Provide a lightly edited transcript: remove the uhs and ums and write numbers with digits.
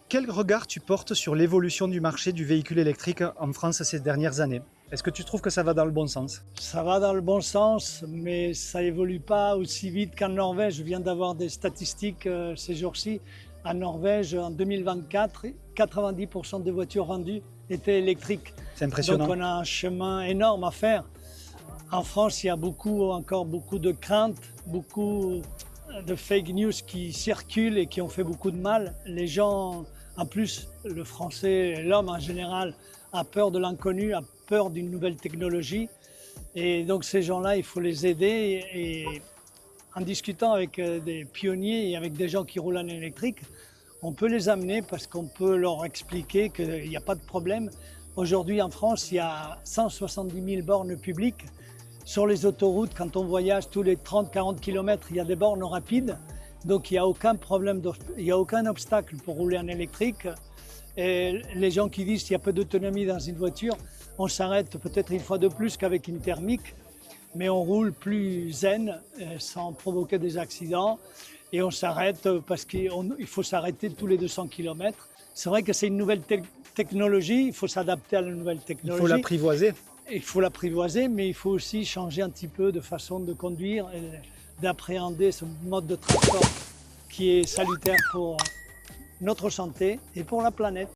Quel regard tu portes sur l'évolution du marché du véhicule électrique en France ces dernières années? Est-ce que tu trouves que ça va dans le bon sens? Ça va dans le bon sens, mais ça évolue pas aussi vite qu'en Norvège. Je viens d'avoir des statistiques ces jours-ci. En Norvège, en 2024, 90% des voitures vendues étaient électriques. C'est Donc impressionnant. on a un chemin énorme à faire. En France, il y a encore beaucoup de craintes, beaucoup de fake news qui circulent et qui ont fait beaucoup de mal. Les gens, en plus, le français, l'homme en général, a peur de l'inconnu, a peur d'une nouvelle technologie. Et donc ces gens-là, il faut les aider. Et en discutant avec des pionniers et avec des gens qui roulent en électrique, on peut les amener parce qu'on peut leur expliquer qu'il n'y a pas de problème. Aujourd'hui en France, il y a 170 000 bornes publiques. Sur les autoroutes, quand on voyage tous les 30-40 km, il y a des bornes rapides. Donc il n'y a aucun problème, il n'y a aucun obstacle pour rouler en électrique. Et les gens qui disent qu'il y a peu d'autonomie dans une voiture, on s'arrête peut-être une fois de plus qu'avec une thermique, mais on roule plus zen, sans provoquer des accidents. Et on s'arrête parce qu'il faut s'arrêter tous les 200 km. C'est vrai que c'est une nouvelle technologie, il faut s'adapter à la nouvelle Il faut technologie. l'apprivoiser. Il faut l'apprivoiser, mais il faut aussi changer un petit peu de façon de conduire et d'appréhender ce mode de transport qui est salutaire pour notre santé et pour la planète.